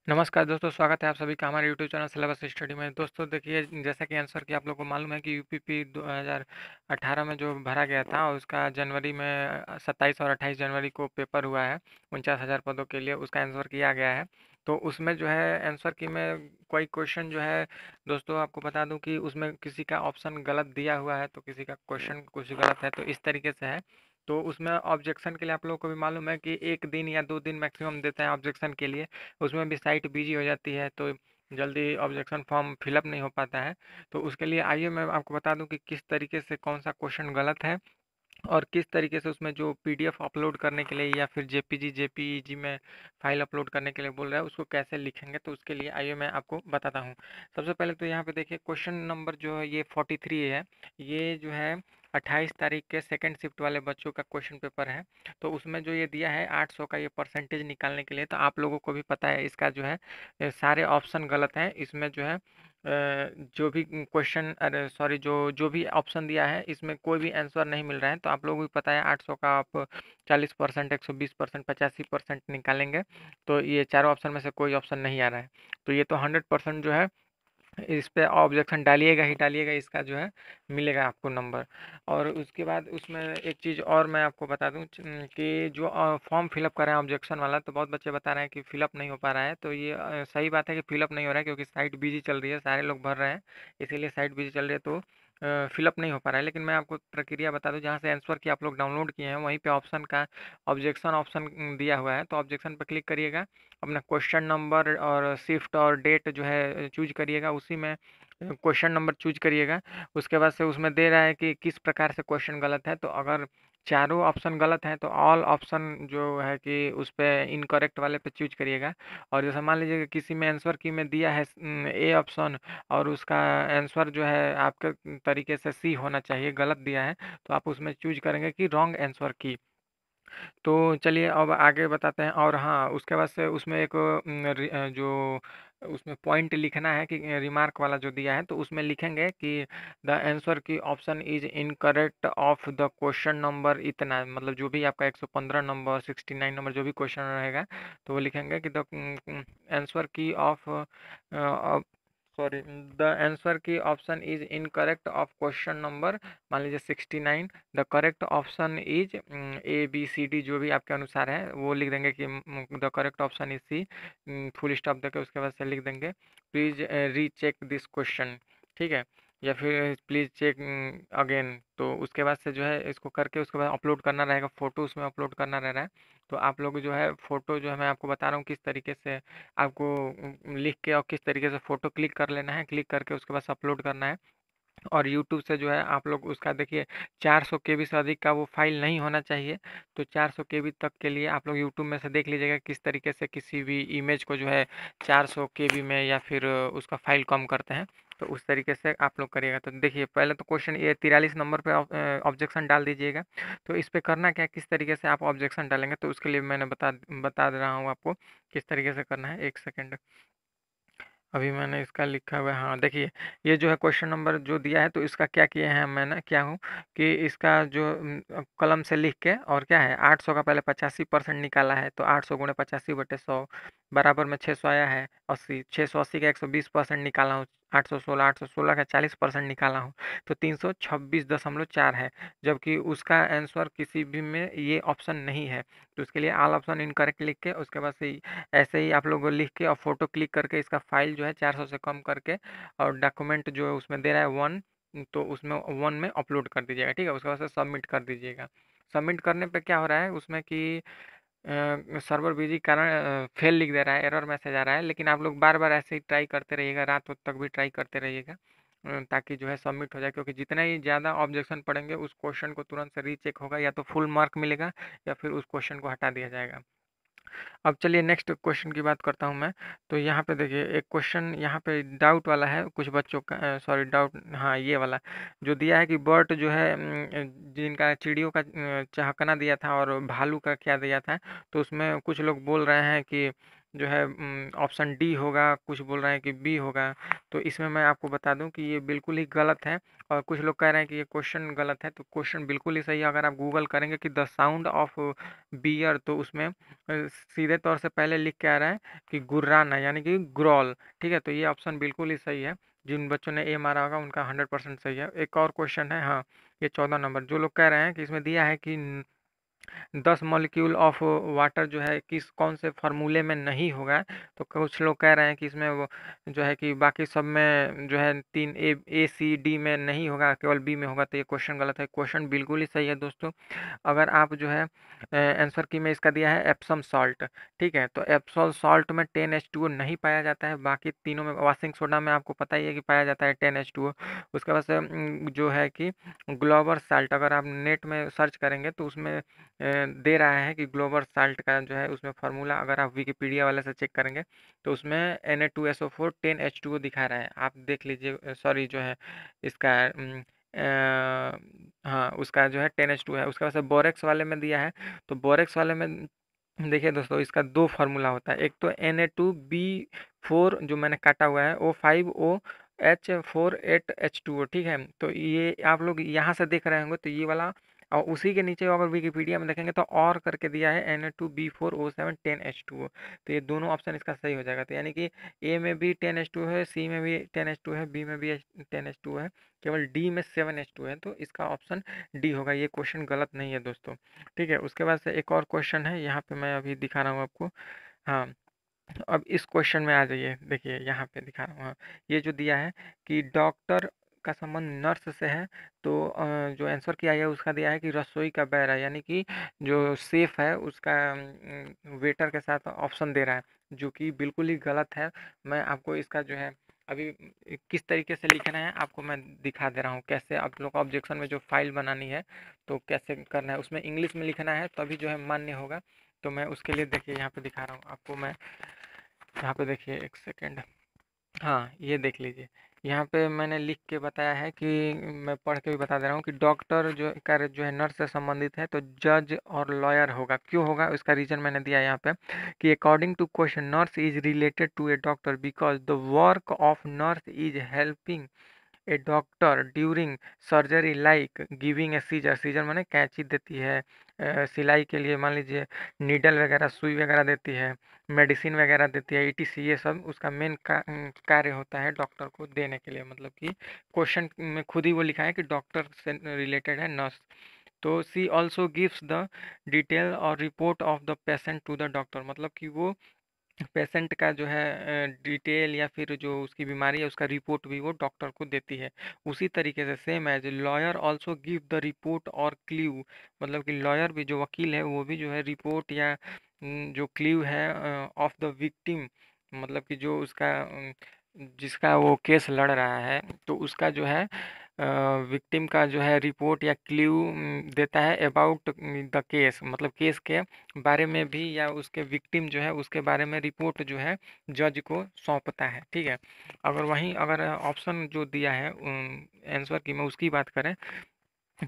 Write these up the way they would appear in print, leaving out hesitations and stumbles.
नमस्कार दोस्तों, स्वागत है आप सभी का हमारे यूट्यूब चैनल सिलेबस स्टडी में। दोस्तों देखिए, जैसा कि आंसर की आप लोगों को मालूम है कि यूपीपी 2018 में जो भरा गया था और उसका जनवरी में 27 और 28 जनवरी को पेपर हुआ है 49,000 पदों के लिए, उसका आंसर किया गया है। तो उसमें जो है आंसर की में कोई क्वेश्चन जो है दोस्तों, आपको बता दूं कि उसमें किसी का ऑप्शन गलत दिया हुआ है, तो किसी का क्वेश्चन कुछ गलत है, तो इस तरीके से है। तो उसमें ऑब्जेक्शन के लिए आप लोगों को भी मालूम है कि 1 दिन या 2 दिन मैक्सिमम देते हैं ऑब्जेक्शन के लिए। उसमें भी साइट बिजी हो जाती है, तो जल्दी ऑब्जेक्शन फॉर्म फिलअप नहीं हो पाता है। तो उसके लिए आइए मैं आपको बता दूं कि किस तरीके से कौन सा क्वेश्चन गलत है और किस तरीके से उसमें जो पीडीएफ अपलोड करने के लिए या फिर जेपीजी जेपीईजी में फाइल अपलोड करने के लिए बोल रहा है, उसको कैसे लिखेंगे। तो उसके लिए आइए मैं आपको बताता हूँ। सबसे पहले तो यहाँ पे देखिए, क्वेश्चन नंबर जो है ये 43 है। ये जो है 28 तारीख के सेकंड शिफ्ट वाले बच्चों का क्वेश्चन पेपर है। तो उसमें जो ये दिया है 800 का, ये परसेंटेज निकालने के लिए, तो आप लोगों को भी पता है इसका जो है सारे ऑप्शन गलत हैं। इसमें जो है जो भी क्वेश्चन, अरे सॉरी, जो जो भी ऑप्शन दिया है इसमें कोई भी आंसर नहीं मिल रहा है। तो आप लोगों को भी पता है 800 का आप 40%, 120%, 85% निकालेंगे, तो ये चारों ऑप्शन में से कोई ऑप्शन नहीं आ रहा है। तो ये तो 100% जो है इस पे ऑब्जेक्शन डालिएगा ही डालिएगा, इसका जो है मिलेगा आपको नंबर। और उसके बाद उसमें एक चीज़ और मैं आपको बता दूं कि जो फॉर्म फिलअप कर रहे हैं ऑब्जेक्शन वाला, तो बहुत बच्चे बता रहे हैं कि फिलअप नहीं हो पा रहा है। तो ये सही बात है कि फिलअप नहीं हो रहा है, क्योंकि साइट बिजी चल रही है, सारे लोग भर रहे हैं, इसीलिए साइट बिजी चल रही है, तो फिलअप नहीं हो पा रहा है। लेकिन मैं आपको प्रक्रिया बता दूं, जहाँ से आंसर की आप लोग डाउनलोड किए हैं वहीं पे ऑप्शन का ऑब्जेक्शन ऑप्शन दिया हुआ है। तो ऑब्जेक्शन पर क्लिक करिएगा, अपना क्वेश्चन नंबर और शिफ्ट और डेट जो है चूज करिएगा, उसी में क्वेश्चन नंबर चूज करिएगा। उसके बाद से उसमें दे रहा है कि किस प्रकार से क्वेश्चन गलत है। तो अगर चारों ऑप्शन गलत हैं तो ऑल ऑप्शन जो है कि उस पे इनकरेक्ट वाले पे चूज करिएगा। और जैसे मान लीजिए कि किसी में आंसर की में दिया है ए ऑप्शन, और उसका आंसर जो है आपके तरीके से सी होना चाहिए, गलत दिया है, तो आप उसमें चूज करेंगे कि रॉन्ग आंसर की। तो चलिए अब आगे बताते हैं। और हाँ, उसके बाद से उसमें एक जो उसमें पॉइंट लिखना है कि रिमार्क वाला जो दिया है, तो उसमें लिखेंगे कि the answer key option is incorrect of the question number इतना, मतलब जो भी आपका 115 नंबर, 69 नंबर जो भी क्वेश्चन रहेगा, तो वो लिखेंगे कि the answer key of sorry, the answer key option is incorrect of question number, मान लीजिए 69, the correct option is A B C D, जो भी आपके अनुसार है वो लिख देंगे कि the correct option is C, full stop देके उसके बाद से लिख देंगे प्लीज रीचेक दिस क्वेश्चन। ठीक है, या फिर प्लीज़ चेक अगेन। तो उसके बाद से जो है इसको करके उसके बाद अपलोड करना रहेगा, फ़ोटो उसमें अपलोड करना रह रहा है। तो आप लोग जो है फ़ोटो जो है, मैं आपको बता रहा हूँ किस तरीके से आपको लिख के और किस तरीके से फ़ोटो क्लिक कर लेना है, क्लिक करके उसके बाद अपलोड करना है। और यूट्यूब से जो है आप लोग उसका देखिए 400 केबी से अधिक का वो फाइल नहीं होना चाहिए। तो 400 केबी तक के लिए आप लोग यूट्यूब में से देख लीजिएगा किस तरीके से किसी भी इमेज को जो है 400 केबी में या फिर उसका फाइल कम करते हैं। तो उस तरीके से आप लोग करिएगा। तो देखिए, पहले तो क्वेश्चन ये 43 नंबर पे ऑब्जेक्शन डाल दीजिएगा। तो इस पे करना क्या है, किस तरीके से आप ऑब्जेक्शन डालेंगे, तो उसके लिए मैंने बता दे रहा हूँ आपको किस तरीके से करना है। एक सेकेंड, अभी मैंने इसका लिखा हुआ है। हाँ देखिए, ये जो है क्वेश्चन नंबर जो दिया है, तो इसका क्या किया है मैंने, क्या हूँ कि इसका जो कलम से लिख के, और क्या है 800 का पहले 85% निकाला है, तो 800 गुणे 85/100 बराबर में 600 आया है। 80, 680 का 120% निकाला हूँ, 816, 816 का 40% निकाला हूँ, तो 326.4 है। जबकि उसका आंसर किसी भी में ये ऑप्शन नहीं है। तो उसके लिए ऑल ऑप्शन इनकरेक्ट लिख के उसके बाद से ऐसे ही आप लोग लिख के और फोटो क्लिक करके इसका फाइल जो है 400 से कम करके, और डॉक्यूमेंट जो है उसमें दे रहा है 1, तो उसमें 1 में अपलोड कर दीजिएगा। ठीक है, उसके बाद से सबमिट कर दीजिएगा। सबमिट करने पे क्या हो रहा है उसमें कि सर्वर बिजी कारण फेल लिख दे रहा है, एरर मैसेज आ रहा है। लेकिन आप लोग बार बार ऐसे ही ट्राई करते रहिएगा, रात वक्त तक भी ट्राई करते रहिएगा, ताकि जो है सबमिट हो जाए। क्योंकि जितना ही ज़्यादा ऑब्जेक्शन पड़ेंगे उस क्वेश्चन को तुरंत से रीचेक होगा, या तो फुल मार्क मिलेगा या फिर उस क्वेश्चन को हटा दिया जाएगा। अब चलिए नेक्स्ट क्वेश्चन की बात करता हूँ मैं। तो यहाँ पे देखिए, एक क्वेश्चन यहाँ पे डाउट वाला है कुछ बच्चों का, सॉरी डाउट, हाँ ये वाला जो दिया है कि बर्ड जो है जिनका चिड़ियों का चहकना दिया था और भालू का क्या दिया था। तो उसमें कुछ लोग बोल रहे हैं कि जो है ऑप्शन डी होगा, कुछ बोल रहे हैं कि बी होगा। तो इसमें मैं आपको बता दूं कि ये बिल्कुल ही गलत है। और कुछ लोग कह रहे हैं कि ये क्वेश्चन गलत है, तो क्वेश्चन बिल्कुल ही सही है। अगर आप गूगल करेंगे कि द साउंड ऑफ बियर, तो उसमें सीधे तौर से पहले लिख के आ रहा है कि गुर्राना, यानी कि ग्रॉल। ठीक है, तो ये ऑप्शन बिल्कुल ही सही है। जिन बच्चों ने ए मारा होगा उनका 100% सही है। एक और क्वेश्चन है, हाँ, ये 14 नंबर। जो लोग कह रहे हैं कि इसमें दिया है कि 10 मॉलिक्यूल ऑफ वाटर जो है किस कौन से फार्मूले में नहीं होगा, तो कुछ लोग कह रहे हैं कि इसमें वो जो है कि बाकी सब में जो है 3 A, C, D में नहीं होगा, केवल बी में होगा। तो ये क्वेश्चन गलत है। क्वेश्चन बिल्कुल ही सही है दोस्तों। अगर आप जो है आंसर की में इसका दिया है एप्सम सॉल्ट। ठीक है, तो एप्सॉल सॉल्ट में 10H2O नहीं पाया जाता है। बाकी तीनों में, वॉशिंग सोडा में आपको पता ही है कि पाया जाता है 10H2O। उसके बाद से जो है कि ग्लोबल साल्ट, अगर आप नेट में सर्च करेंगे तो उसमें दे रहा है कि ग्लोबल साल्ट का जो है उसमें फार्मूला, अगर आप विकिपीडिया वाले से चेक करेंगे तो उसमें Na2SO4 10H2O दिखा रहा है। आप देख लीजिए, सॉरी जो है इसका हाँ, उसका जो है 10H2 है। उसके बाद से बोरेक्स वाले में दिया है, तो बोरेक्स वाले में देखिए दोस्तों, इसका दो फार्मूला होता है। एक तो Na2B4 जो मैंने काटा हुआ है, O5OH48H2O। ठीक है, तो ये आप लोग यहाँ से देख रहे होंगे, तो ये वाला, और उसी के नीचे अगर विकिपीडिया में देखेंगे तो और करके दिया है Na2B4O7 10H2O। तो ये दोनों ऑप्शन इसका सही हो जाएगा। तो यानी कि ए में भी 10H2 है, सी में भी 10H2 है, बी में भी 10H2 है, केवल डी में 7H2 है। तो इसका ऑप्शन डी होगा। ये क्वेश्चन गलत नहीं है दोस्तों। ठीक है, उसके बाद से एक और क्वेश्चन है, यहाँ पे मैं अभी दिखा रहा हूँ आपको। हाँ, अब इस क्वेश्चन में आ जाइए, देखिए यहाँ पे दिखा रहा हूँ। हाँ, ये जो दिया है कि डॉक्टर का संबंध नर्स से है, तो जो आंसर किया है उसका दिया है कि रसोई का बैरा, यानी कि जो सेफ है उसका वेटर के साथ ऑप्शन दे रहा है, जो कि बिल्कुल ही गलत है। मैं आपको इसका जो है अभी किस तरीके से लिखना है आपको मैं दिखा दे रहा हूँ, कैसे आप लोग ऑब्जेक्शन में जो फाइल बनानी है तो कैसे करना है। उसमें इंग्लिश में लिखना है तभी जो है मान्य होगा। तो मैं उसके लिए देखिए यहाँ पे दिखा रहा हूँ आपको। मैं यहाँ पे देखिए, एक सेकेंड। हाँ, ये देख लीजिए, यहाँ पे मैंने लिख के बताया है कि मैं पढ़ के भी बता दे रहा हूँ कि डॉक्टर जो कार्य जो है नर्स से संबंधित है, तो जज और लॉयर होगा। क्यों होगा, इसका रीजन मैंने दिया है यहाँ पे कि according to question nurse is related to a doctor because the work of nurse is helping a doctor during surgery, like giving a scissor. Scissor माने कैंची देती है, सिलाई के लिए मान लीजिए नीडल वगैरह, सुई वगैरह देती है, मेडिसिन वगैरह देती है, ETC, ये सब उसका मेन कार्य होता है डॉक्टर को देने के लिए। मतलब कि क्वेश्चन में खुद ही वो लिखा है कि डॉक्टर से रिलेटेड है नर्स। तो she also gives the detail और report of the patient to the doctor, मतलब कि वो पेशेंट का जो है डिटेल या फिर जो उसकी बीमारी है उसका रिपोर्ट भी वो डॉक्टर को देती है। उसी तरीके से same as lawyer also give the report और क्ल्यू, मतलब कि लॉयर भी, जो वकील है वो भी जो है रिपोर्ट या जो क्ल्यू है ऑफ द विक्टिम, मतलब कि जो उसका जिसका वो केस लड़ रहा है तो उसका जो है विक्टिम का जो है रिपोर्ट या क्ल्यू देता है अबाउट द केस, मतलब केस के बारे में भी, या उसके विक्टिम जो है उसके बारे में रिपोर्ट जो है जज को सौंपता है। ठीक है, अगर वहीं अगर ऑप्शन जो दिया है आंसर की में उसकी बात करें,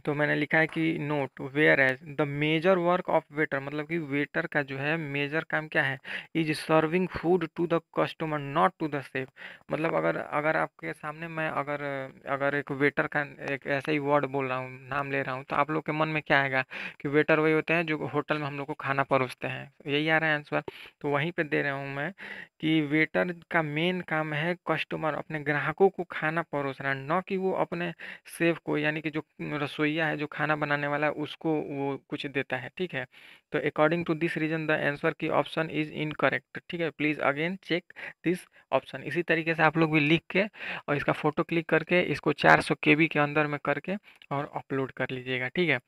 तो मैंने लिखा है कि not whereas the major work of waiter, मतलब कि वेटर का जो है मेजर काम क्या है, is serving food to the customer not to the chef. मतलब अगर अगर आपके सामने मैं अगर अगर एक वेटर का एक ऐसे ही वर्ड बोल रहा हूँ, नाम ले रहा हूँ, तो आप लोग के मन में क्या आएगा कि वेटर वही होते हैं जो होटल में हम लोग को खाना परोसते हैं, यही आ रहा है आंसर। तो वहीं पे दे रहा हूँ मैं कि वेटर का मेन काम है कस्टमर, अपने ग्राहकों को खाना परोसना, न कि वो अपने शेफ को, यानी कि जो रसोइया है, जो खाना बनाने वाला है, उसको वो कुछ देता है। ठीक है, तो according to this reason the answer key option is incorrect. ठीक है, please again check this option. इसी तरीके से आप लोग भी लिख के और इसका फोटो क्लिक करके इसको 400 KB के अंदर में करके और अपलोड कर लीजिएगा। ठीक है,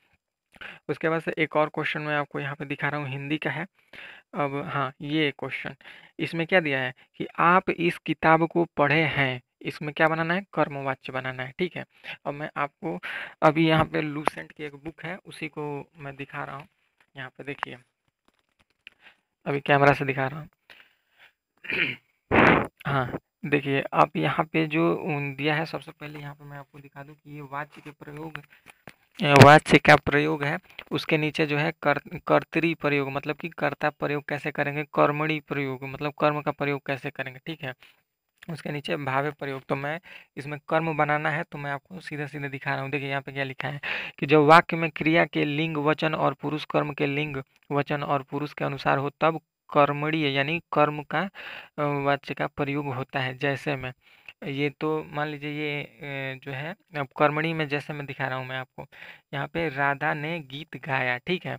उसके बाद से एक और क्वेश्चन मैं आपको यहाँ पे दिखा रहा हूँ, हिंदी का है। अब हाँ, ये क्वेश्चन, इसमें क्या दिया है कि आप इस किताब को पढ़े हैं, इसमें क्या बनाना है, कर्मवाच्य बनाना है। ठीक है, अब मैं आपको अभी यहाँ पे लूसेंट की एक बुक है उसी को मैं दिखा रहा हूँ। यहाँ पे देखिए, अभी कैमरा से दिखा रहा हूँ। हाँ, देखिए आप यहाँ पे जो दिया है, सबसे पहले यहाँ पे मैं आपको दिखा दूँ कि ये वाच्य के प्रयोग वाच्य का प्रयोग है, उसके नीचे जो है कर्तरी प्रयोग, मतलब कि कर्ता प्रयोग कैसे करेंगे, कर्मणी प्रयोग मतलब कर्म का प्रयोग कैसे करेंगे, ठीक है। उसके नीचे भावे प्रयोग, तो मैं इसमें कर्म बनाना है तो मैं आपको सीधे सीधे दिखा रहा हूँ। देखिए यहाँ पे क्या लिखा है कि जब वाक्य में क्रिया के लिंग वचन और पुरुष कर्म के लिंग वचन और पुरुष के अनुसार हो तब कर्मणीय यानी कर्म का वाच्य का प्रयोग होता है। जैसे में ये तो मान लीजिए ये जो है अब कर्मणी में जैसे मैं दिखा रहा हूँ मैं आपको, यहाँ पे राधा ने गीत गाया, ठीक है।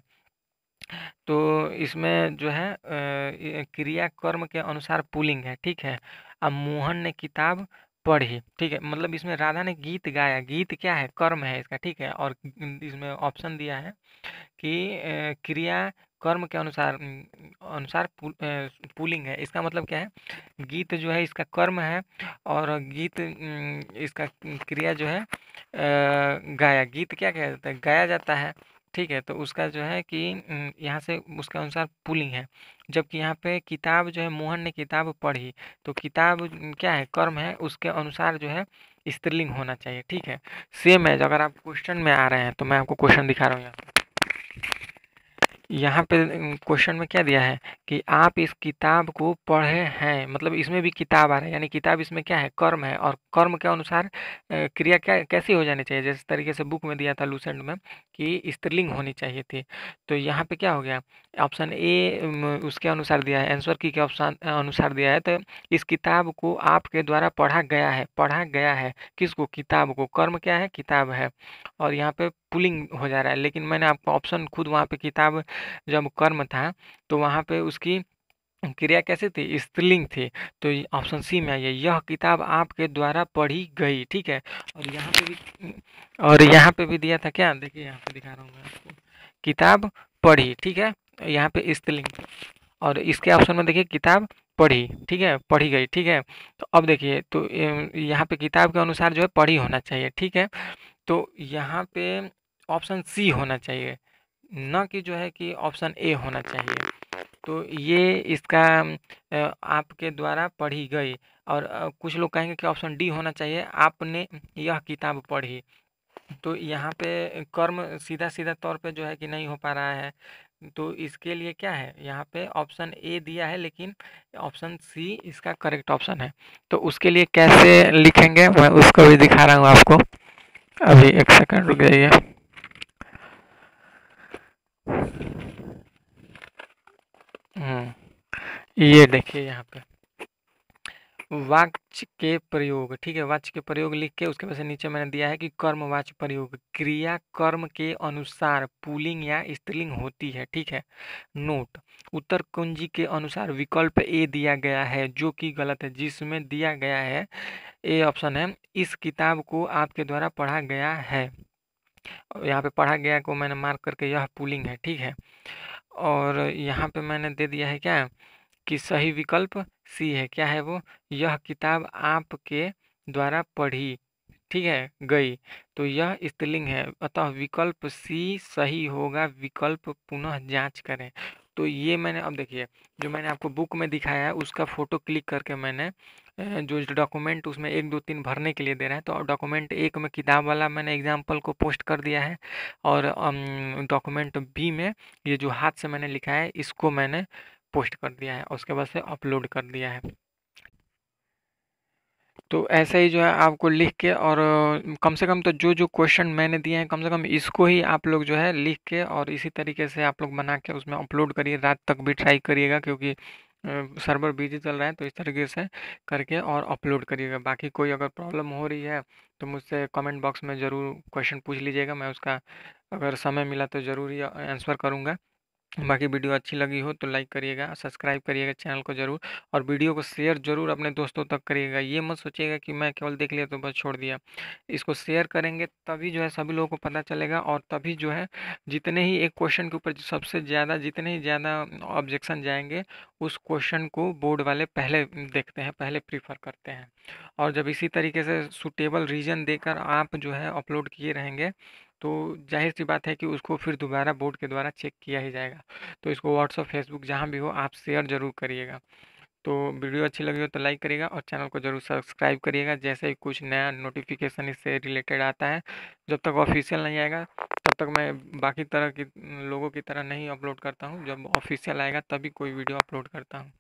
तो इसमें जो है ये क्रिया कर्म के अनुसार पुल्लिंग है, ठीक है। अब मोहन ने किताब पढ़ी, ठीक है, मतलब इसमें राधा ने गीत गाया, गीत क्या है, कर्म है इसका, ठीक है। और इसमें ऑप्शन दिया है कि क्रिया कर्म के अनुसार अनुसार पुल्लिंग है, इसका मतलब क्या है, गीत जो है इसका कर्म है और गीत इसका क्रिया जो है गाया, गीत क्या कहता है, गाया जाता है, ठीक है। तो उसका जो है कि यहाँ से उसके अनुसार पुल्लिंग है। जबकि यहाँ पे किताब जो है मोहन ने किताब पढ़ी, तो किताब क्या है, कर्म है, उसके अनुसार जो है स्त्रीलिंग होना चाहिए, ठीक है। सेम है, अगर आप क्वेश्चन में आ रहे हैं तो मैं आपको क्वेश्चन दिखा रहा हूँ यहाँ पे क्वेश्चन में क्या दिया है कि आप इस किताब को पढ़े हैं, मतलब इसमें भी किताब आ रहा है, यानी किताब इसमें क्या है, कर्म है, और कर्म के अनुसार क्रिया क्या कैसी हो जानी चाहिए, जैसे तरीके से बुक में दिया था लूसेंट में कि स्त्रीलिंग होनी चाहिए थी। तो यहाँ पे क्या हो गया, ऑप्शन ए उसके अनुसार दिया है, आंसर की के ऑप्शन अनुसार दिया है। तो इस किताब को आपके द्वारा पढ़ा गया है, पढ़ा गया है किसको, किताब को, कर्म क्या है, किताब है, और यहाँ पे पुलिंग हो जा रहा है। लेकिन मैंने आपको ऑप्शन खुद वहाँ पे किताब जब कर्म था तो वहाँ पे उसकी क्रिया कैसी थी, स्त्रीलिंग थी। तो ऑप्शन सी में आइए, यह किताब आपके द्वारा पढ़ी गई, ठीक है। और यहाँ पे भी दिया था क्या, देखिए यहाँ पे दिखा रहा हूँ मैं आपको, किताब पढ़ी, ठीक है, यहाँ पे स्त्रीलिंग। और इसके ऑप्शन में देखिए किताब पढ़ी, ठीक है, पढ़ी गई, ठीक है। तो अब देखिए तो यहाँ पे किताब के अनुसार जो है पढ़ी होना चाहिए, ठीक है। तो यहाँ पे ऑप्शन सी होना चाहिए, ना कि जो है कि ऑप्शन ए होना चाहिए। तो ये इसका आपके द्वारा पढ़ी गई, और कुछ लोग कहेंगे कि ऑप्शन डी होना चाहिए, आपने यह किताब पढ़ी। तो यहाँ पे कर्म सीधा सीधा तौर पे जो है कि नहीं हो पा रहा है। तो इसके लिए क्या है, यहाँ पे ऑप्शन ए दिया है लेकिन ऑप्शन सी इसका करेक्ट ऑप्शन है। तो उसके लिए कैसे लिखेंगे मैं उसको भी दिखा रहा हूँ आपको, अभी एक सेकंड रुक जाइए। ये देखिए यहाँ पे वाच्य के प्रयोग, ठीक है, वाच्य के प्रयोग लिख के उसके वजह से नीचे मैंने दिया है कि कर्मवाच्य प्रयोग, क्रिया कर्म के अनुसार पुल्लिंग या स्त्रीलिंग होती है, ठीक है। नोट, उत्तर कुंजी के अनुसार विकल्प ए दिया गया है जो कि गलत है, जिसमें दिया गया है ए ऑप्शन है, इस किताब को आपके द्वारा पढ़ा गया है। यहाँ पे पढ़ा गया को मैंने मार्क करके यह पुल्लिंग है, ठीक है। और यहाँ पे मैंने दे दिया है क्या कि सही विकल्प सी है, क्या है वो, यह किताब आपके द्वारा पढ़ी, ठीक है, गई। तो यह स्त्रीलिंग है, अतः विकल्प सी सही होगा, विकल्प पुनः जांच करें। तो ये मैंने अब देखिए जो मैंने आपको बुक में दिखाया है उसका फोटो क्लिक करके मैंने जो डॉक्यूमेंट उसमें 1 2 3 भरने के लिए दे रहा है, तो डॉक्यूमेंट एक में किताब वाला मैंने एग्जाम्पल को पोस्ट कर दिया है, और डॉक्यूमेंट बी में ये जो हाथ से मैंने लिखा है इसको मैंने पोस्ट कर दिया है, उसके बाद से अपलोड कर दिया है। तो ऐसे ही जो है आपको लिख के, और कम से कम तो जो जो क्वेश्चन मैंने दिए हैं कम से कम इसको ही आप लोग जो है लिख के और इसी तरीके से आप लोग बना के उसमें अपलोड करिए, रात तक भी ट्राई करिएगा क्योंकि सर्वर बिजी चल रहा है, तो इस तरीके से करके और अपलोड करिएगा। बाकी कोई अगर प्रॉब्लम हो रही है तो मुझसे कमेंट बॉक्स में ज़रूर क्वेश्चन पूछ लीजिएगा, मैं उसका अगर समय मिला तो ज़रूर ही आंसर करूँगा। बाकी वीडियो अच्छी लगी हो तो लाइक करिएगा, सब्सक्राइब करिएगा चैनल को ज़रूर, और वीडियो को शेयर ज़रूर अपने दोस्तों तक करिएगा। ये मत सोचिएगा कि मैं केवल देख लिया तो बस छोड़ दिया, इसको शेयर करेंगे तभी जो है सभी लोगों को पता चलेगा, और तभी जो है जितने ही एक क्वेश्चन के ऊपर सबसे ज़्यादा जितने ही ज़्यादा ऑब्जेक्शन जाएंगे उस क्वेश्चन को बोर्ड वाले पहले देखते हैं, पहले प्रीफर करते हैं। और जब इसी तरीके से सूटेबल रीजन देकर आप जो है अपलोड किए रहेंगे तो जाहिर सी बात है कि उसको फिर दोबारा बोर्ड के द्वारा चेक किया ही जाएगा। तो इसको व्हाट्सअप फेसबुक जहाँ भी हो आप शेयर ज़रूर करिएगा। तो वीडियो अच्छी लगी हो तो लाइक करिएगा और चैनल को ज़रूर सब्सक्राइब करिएगा। जैसे ही कुछ नया नोटिफिकेशन इससे रिलेटेड आता है, जब तक ऑफिशियल नहीं आएगा तब तक मैं बाकी तरह की लोगों की तरह नहीं अपलोड करता हूँ। जब ऑफिशियल आएगा तभी कोई वीडियो अपलोड करता हूँ।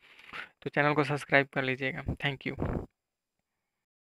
तो चैनल को सब्सक्राइब कर लीजिएगा। Thank you.